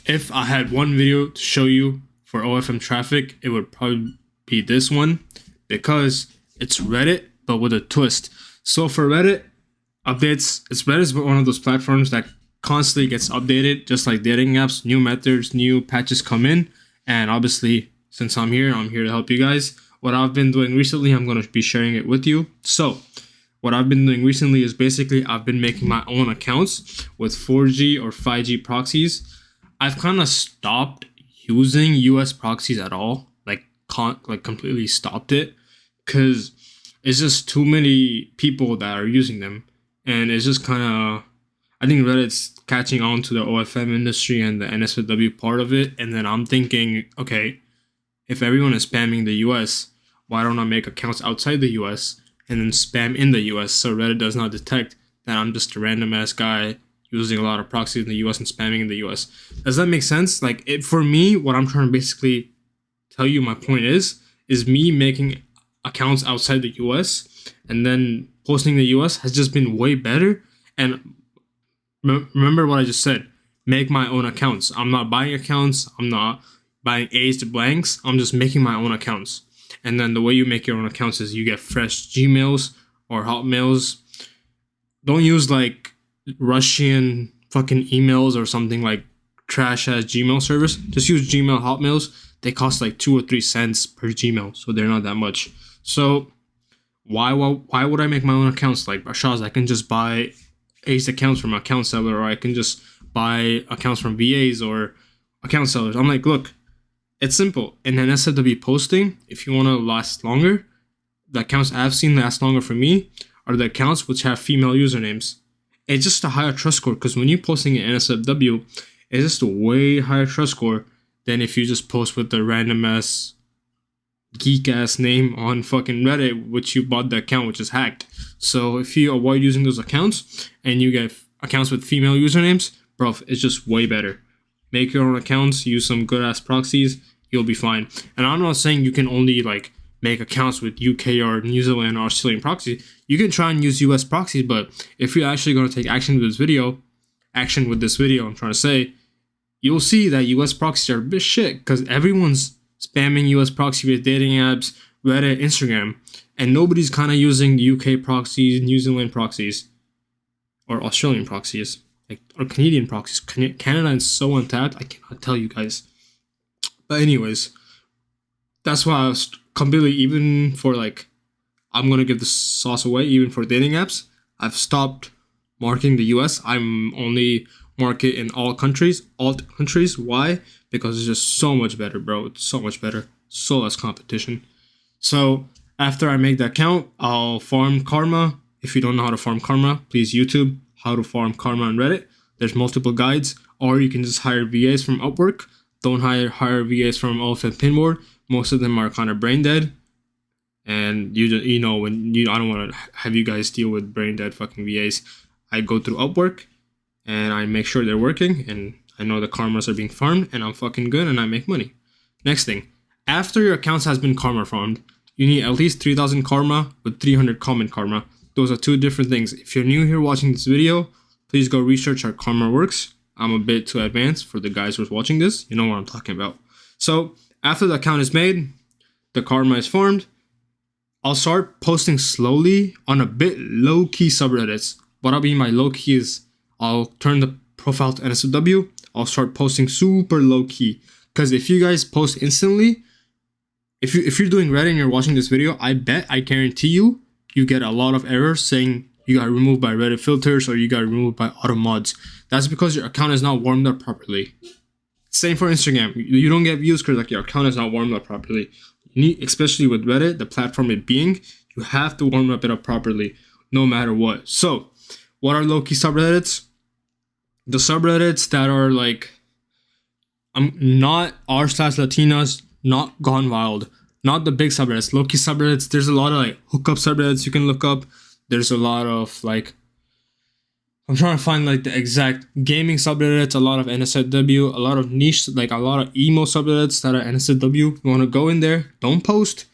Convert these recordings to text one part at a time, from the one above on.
if I had one video to show you for OFM traffic, it would probably be this one because it's Reddit, but with a twist. So for Reddit updates, Reddit is one of those platforms that constantly gets updated, just like dating apps. New methods, new patches come in, and obviously, since I'm here to help you guys. What I've been doing recently, I'm going to be sharing it with you. So what I've been doing recently is basically I've been making my own accounts with 4G or 5G proxies. I've kind of stopped using US proxies at all, like completely stopped it, because it's just too many people that are using them, and it's just kind of, I think Reddit's catching on to the OFM industry and the NSFW part of it, and then I'm thinking, okay, if everyone is spamming the US, why don't I make accounts outside the US and then spam in the US so Reddit does not detect that I'm just a random ass guy using a lot of proxies in the US and spamming in the US. Does that make sense? Like, for me, what I'm trying to basically tell you, my point is me making accounts outside the US and then posting in the US has just been way better. And remember what I just said, make my own accounts. I'm not buying accounts. I'm not buying A's to blanks. I'm just making my own accounts. And then the way you make your own accounts is you get fresh Gmails or Hotmails. Don't use like Russian fucking emails or something like trash ass Gmail service. Just use Gmail Hotmails. They cost like 2 or 3 cents per Gmail, so they're not that much. So why would I make my own accounts? Like Bashaz, I can just buy Ace accounts from account seller, or I can just buy accounts from VAs or account sellers. I'm like, look, it's simple. In NSFW posting, if you want to last longer, the accounts I've seen last longer for me are the accounts which have female usernames. It's just a higher trust score, because when you're posting in NSFW, it's just a way higher trust score than if you just post with the random ass geek ass name on fucking Reddit, which you bought the account, which is hacked. So if you avoid using those accounts and you get accounts with female usernames, bro, it's just way better. Make your own accounts, use some good ass proxies, you'll be fine. And I'm not saying you can only like make accounts with UK or New Zealand or Australian proxy. You can try and use US proxies, but if you're actually going to take action with this video, I'm trying to say, you'll see that US proxies are a bit shit, because everyone's spamming US proxy with dating apps, Reddit, Instagram, and nobody's kind of using the UK proxies, New Zealand proxies, or Australian proxies, like, or Canadian proxies. Canada is so untapped, I cannot tell you guys. But anyways, that's why I was completely, even for like, I'm going to give the sauce away, even for dating apps, I've stopped marketing the US. I'm only market in all countries. Why? Because it's just so much better, bro. It's so much better. So less competition. So after I make that account, I'll farm karma. If you don't know how to farm karma, please YouTube how to farm karma on Reddit. There's multiple guides, or you can just hire VAs from Upwork. Don't hire VAs from Elephant Pinboard. Most of them are kind of brain dead. And you know, I don't want to have you guys deal with brain dead fucking VAs. I go through Upwork and I make sure they're working, and I know the karmas are being farmed, and I'm fucking good, and I make money. Next thing, after your accounts has been karma farmed, you need at least 3,000 karma with 300 common karma. Those are two different things. If you're new here watching this video, please go research how karma works. I'm a bit too advanced for the guys who's watching this. You know what I'm talking about. So after the account is made, the karma is farmed, I'll start posting slowly on a bit low-key subreddits. What I mean by low-key is I'll turn the profile to NSFW. I'll start posting super low-key. Because if you guys post instantly, if you're doing Reddit and you're watching this video, I guarantee you get a lot of errors saying you got removed by Reddit filters or you got removed by auto mods. That's because your account is not warmed up properly. Same for Instagram. You don't get views because like your account is not warmed up properly. You need, especially with Reddit, the platform it being, you have to warm it up properly no matter what. So what are low-key subreddits? The subreddits that are like, not r/Latinas, not Gone Wild, not the big subreddits. Low-key subreddits, there's a lot of like hookup subreddits you can look up. There's a lot of like, I'm trying to find like the exact gaming subreddits, a lot of NSFW, a lot of niche, like a lot of emo subreddits that are NSFW. You want to go in there, don't post,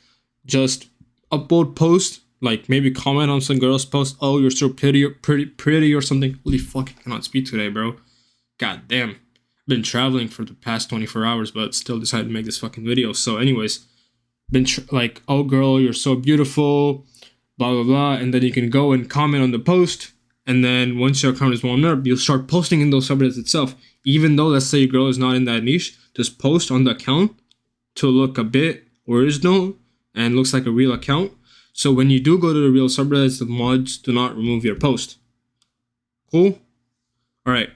just upload post, like maybe comment on some girl's post, oh, you're so pretty or something. Holy fuck, I cannot speak today, bro. God damn. been traveling for the past 24 hours, but still decided to make this fucking video. So anyways, like, oh girl, you're so beautiful, blah blah blah, and then you can go and comment on the post, and then once your account is warmed up, you'll start posting in those subreddits itself. Even though, let's say your girl is not in that niche, just post on the account to look a bit original and looks like a real account. So when you do go to the real subreddits, the mods do not remove your post. Cool? Alright.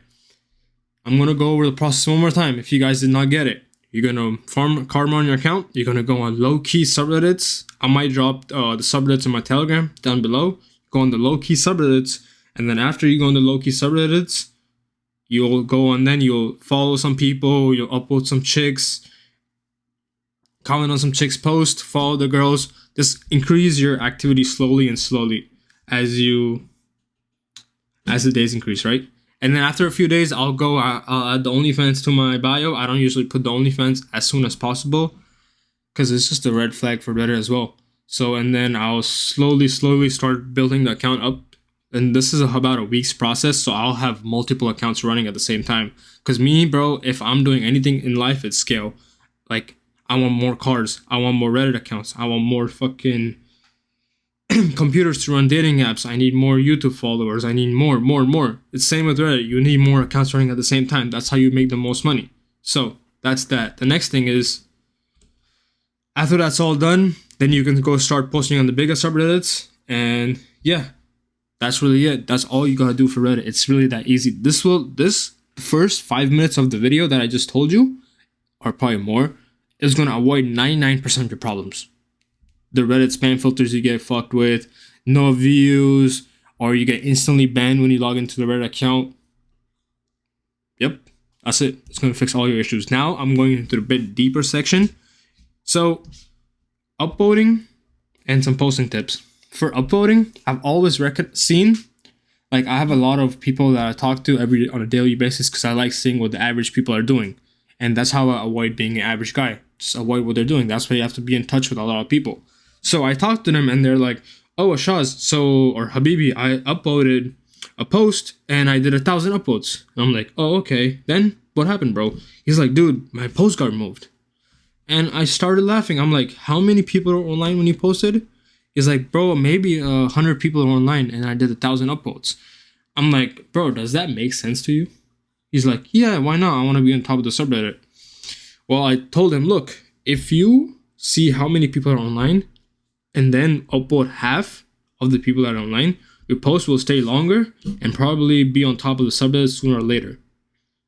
I'm going to go over the process one more time if you guys did not get it. You're going to farm karma on your account. You're going to go on low-key subreddits. I might drop the subreddits in my Telegram down below. Go on the low-key subreddits. And then after you go on the low-key subreddits, you'll go on, then you'll follow some people. You'll upload some chicks. Comment on some chicks' posts. Follow the girls. Just increase your activity slowly and slowly as the days increase, right? And then after a few days, I'll add the Onlyfans to my bio. I don't usually put the Onlyfans as soon as possible because it's just a red flag for Reddit as well. So, and then I'll slowly start building the account up. And this is about a week's process, so I'll have multiple accounts running at the same time. Because me, bro, if I'm doing anything in life, it's scale. Like, I want more cars. I want more Reddit accounts. I want more fucking computers to run dating apps. I need more YouTube followers. I need more. It's same with Reddit. You need more accounts running at the same time. That's how you make the most money. So that's that. The next thing is, after that's all done, then you can go start posting on the bigger subreddits. And yeah, that's really it. That's all you gotta do for Reddit. It's really that easy. This first 5 minutes of the video that I just told you, or probably more, is gonna avoid 99% of your problems. The Reddit spam filters you get fucked with, no views, or you get instantly banned when you log into the Reddit account. Yep, that's it. It's going to fix all your issues. Now I'm going into the bit deeper section. So, upvoting and some posting tips. For upvoting, I've always seen, like, I have a lot of people that I talk to on a daily basis because I like seeing what the average people are doing. And that's how I avoid being an average guy. Just avoid what they're doing. That's why you have to be in touch with a lot of people. So I talked to them and they're like, oh, Ashaz, or Habibi, I uploaded a post and I did 1,000 uploads. And I'm like, oh, okay. Then what happened, bro? He's like, dude, my post got removed. And I started laughing. I'm like, how many people are online when you posted? He's like, bro, maybe 100 people are online and I did 1,000 uploads. I'm like, bro, does that make sense to you? He's like, yeah, why not? I want to be on top of the subreddit. Well, I told him, look, if you see how many people are online and then upload half of the people that are online, your post will stay longer and probably be on top of the subreddit sooner or later.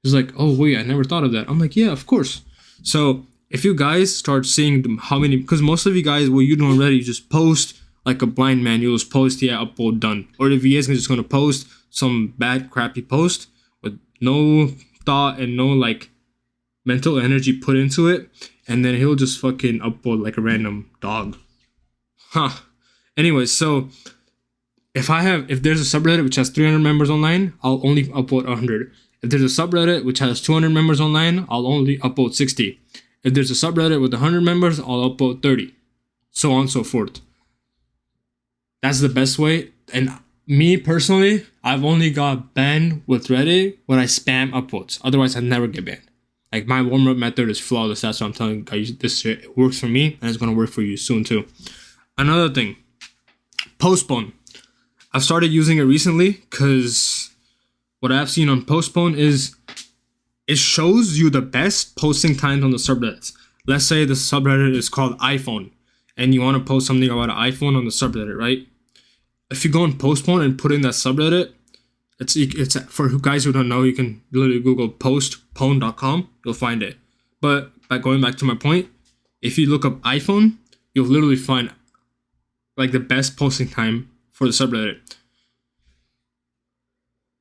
He's like, oh, wait, I never thought of that. I'm like, yeah, of course. So if you guys start seeing how many, because most of you guys, what you do already, you just post like a blind man. You'll just post, yeah, upload, done. Or if you guys are just going to post some bad, crappy post with no thought and no, like, mental energy put into it, and then he'll just fucking upload like a random dog. Anyways, so if there's a subreddit which has 300 members online, I'll only upload 100. If there's a subreddit which has 200 members online, I'll only upload 60. If there's a subreddit with 100 members, I'll upload 30. So on and so forth. That's the best way. And me personally, I've only got banned with Reddit when I spam uploads. Otherwise, I never get banned. Like, my warm-up method is flawless. That's what I'm telling you guys. This shit works for me, and it's going to work for you soon, too. Another thing. Postpone. I've started using it recently because what I've seen on Postpone is it shows you the best posting times on the subreddits. Let's say the subreddit is called iPhone, and you want to post something about an iPhone on the subreddit, right? If you go on Postpone and put in that subreddit, it's for guys who don't know, you can literally Google postpone.com, you'll find it. But by going back to my point, if you look up iPhone, you'll literally find like the best posting time for the subreddit.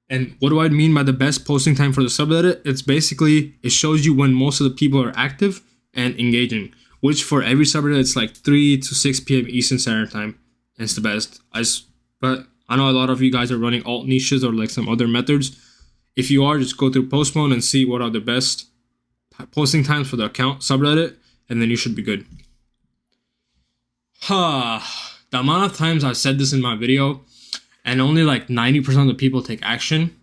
And what do I mean by the best posting time for the subreddit? It's basically, it shows you when most of the people are active and engaging, which for every subreddit, it's like 3 to 6 p.m. Eastern Standard Time. And it's the best. But I know a lot of you guys are running alt niches or like some other methods. If you are, just go through Postpone and see what are the best posting times for the account subreddit, and then you should be good. The amount of times I've said this in my video, and only like 90% of the people take action,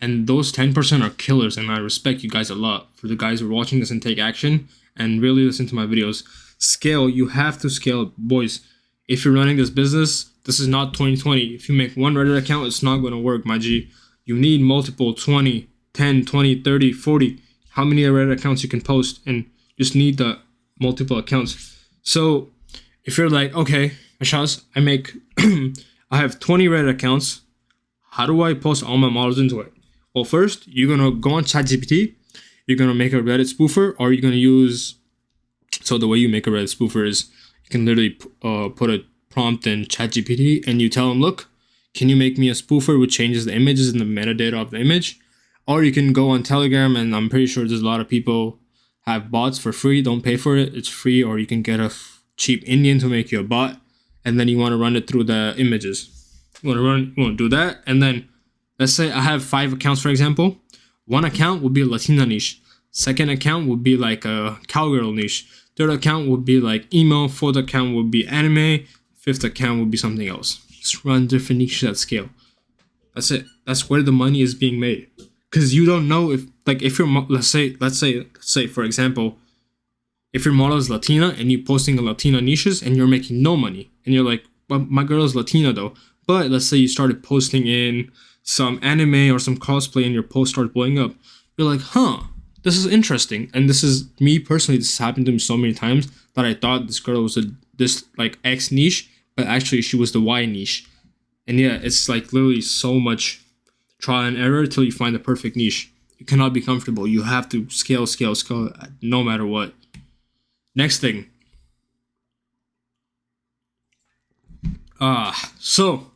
And those 10% are killers, and I respect you guys a lot for the guys who are watching this and take action and really listen to my videos. Scale, you have to scale, boys. If you're running this business, this is not 2020. If you make one Reddit account, it's not going to work, my G. You need multiple 20, 10, 20, 30, 40. How many Reddit accounts you can post, and just need the multiple accounts. So if you're like, okay, Ashaz, I have 20 Reddit accounts. How do I post all my models into it? Well, first, you're going to go on ChatGPT. You're going to make a Reddit spoofer, or you're going to use... So the way you make a Reddit spoofer is you can literally put a prompt in ChatGPT and you tell them, look, can you make me a spoofer which changes the images and the metadata of the image? Or you can go on Telegram, and I'm pretty sure there's a lot of people have bots for free. Don't pay for it. It's free. Or you can get a cheap Indian to make you a bot, and then you want to run it through the images. You want to do that, and then let's say I have 5 accounts, for example. One account would be a Latina niche. Second account would be like a cowgirl niche. Third account would be like emo. Fourth account would be anime. Fifth account would be something else. Just run different niches at scale. That's it. That's where the money is being made. Because you don't know if you're, let's say for example, if your model is Latina and you're posting a Latina niches and you're making no money, and you're like, well, my girl is Latina though. But let's say you started posting in some anime or some cosplay and your post started blowing up. You're like, huh, this is interesting. And this is me personally, this has happened to me so many times that I thought this girl was this like X niche, but actually she was the Y niche. And yeah, it's like literally so much trial and error till you find the perfect niche. You cannot be comfortable. You have to scale no matter what. Next thing. So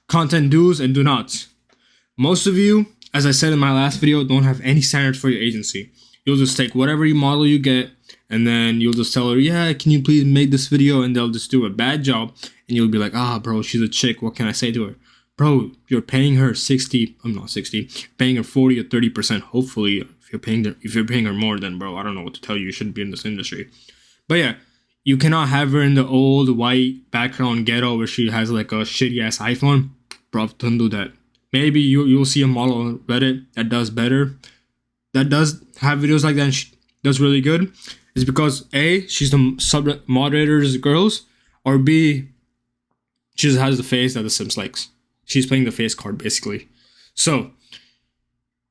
content do's and do nots. Most of you, as I said in my last video, don't have any standards for your agency. You'll just take whatever model you get, and then you'll just tell her, yeah, can you please make this video? And they'll just do a bad job. And you'll be like, bro, she's a chick. What can I say to her? Bro, you're paying her 60, I'm not 60, paying her 40 or 30%, hopefully. If you're paying her more, then bro, I don't know what to tell you. You shouldn't be in this industry. But yeah, you cannot have her in the old white background ghetto where she has like a shitty ass iPhone. Bro, don't do that. Maybe you'll see a model on Reddit that does better, that does have videos like that and she does really good. It's because A, she's the sub moderator's girls, or B, she just has the face that the Sims likes. She's playing the face card, basically. So,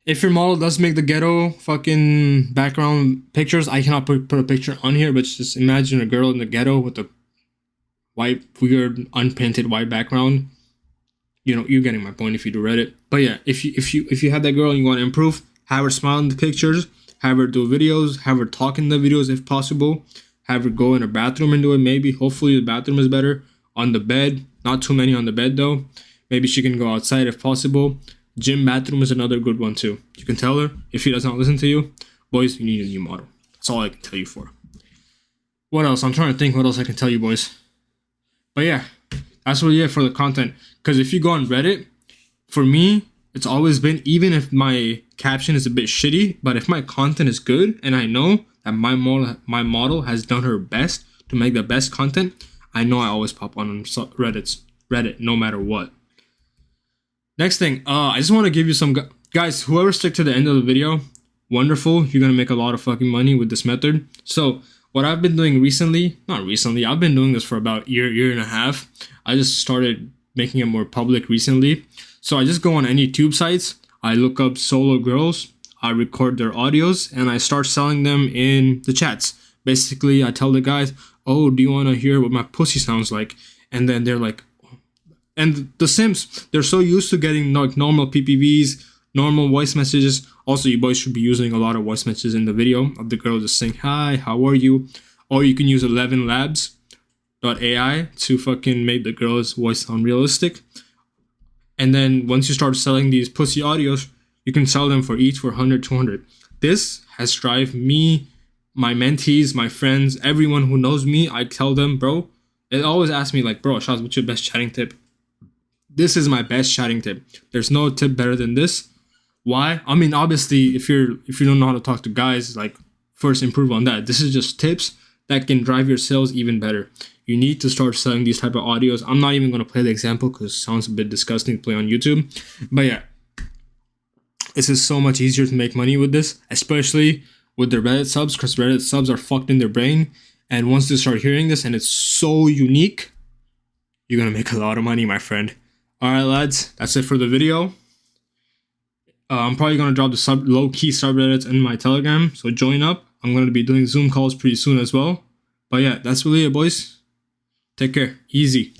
if your model does make the ghetto fucking background pictures, I cannot put a picture on here, but just imagine a girl in the ghetto with a white, weird, unpainted white background. You know, you're getting my point if you do Reddit. But yeah, if you have that girl and you want to improve, have her smile in the pictures, have her do videos, have her talk in the videos if possible, have her go in her bathroom and do it. Maybe, hopefully the bathroom is better. On the bed, not too many on the bed though. Maybe she can go outside if possible. Gym bathroom is another good one too. You can tell her if she does not listen to you, boys, you need a new model. That's all I can tell you for. What else? I'm trying to think what else I can tell you, boys. But yeah, that's really it for the content. Because if you go on Reddit, for me, it's always been, even if my caption is a bit shitty, but if my content is good and I know that my model has done her best to make the best content, I know I always pop on Reddit no matter what. Next thing, I just want to give you some guys, whoever stick to the end of the video, wonderful. You're going to make a lot of fucking money with this method. So what I've been doing I've been doing this for about a year and a half. I just started making it more public recently. So I just go on any tube sites. I look up solo girls. I record their audios and I start selling them in the chats. Basically, I tell the guys, oh, do you want to hear what my pussy sounds like? And then they're like, and the Sims, they're so used to getting like normal PPVs, normal voice messages. Also, you boys should be using a lot of voice messages in the video of the girl just saying, hi, how are you? Or you can use 11labs.ai to fucking make the girl's voice sound realistic. And then once you start selling these pussy audios, you can sell them for each for 100, 200. This has driven me, my mentees, my friends, everyone who knows me. I tell them, bro, they always ask me like, bro, Shaz, what's your best chatting tip? This is my best chatting tip. There's no tip better than this. Why? I mean, obviously, if you don't know how to talk to guys, like, first improve on that. This is just tips that can drive your sales even better. You need to start selling these type of audios. I'm not even going to play the example because it sounds a bit disgusting to play on YouTube. But yeah, It's just so much easier to make money with this, especially with the Reddit subs, because Reddit subs are fucked in their brain. And once they start hearing this and it's so unique, you're gonna make a lot of money, my friend. Alright, lads, that's it for the video. I'm probably gonna drop the low-key subreddits in my Telegram, so join up. I'm gonna be doing Zoom calls pretty soon as well. But yeah, that's really it, boys. Take care. Easy.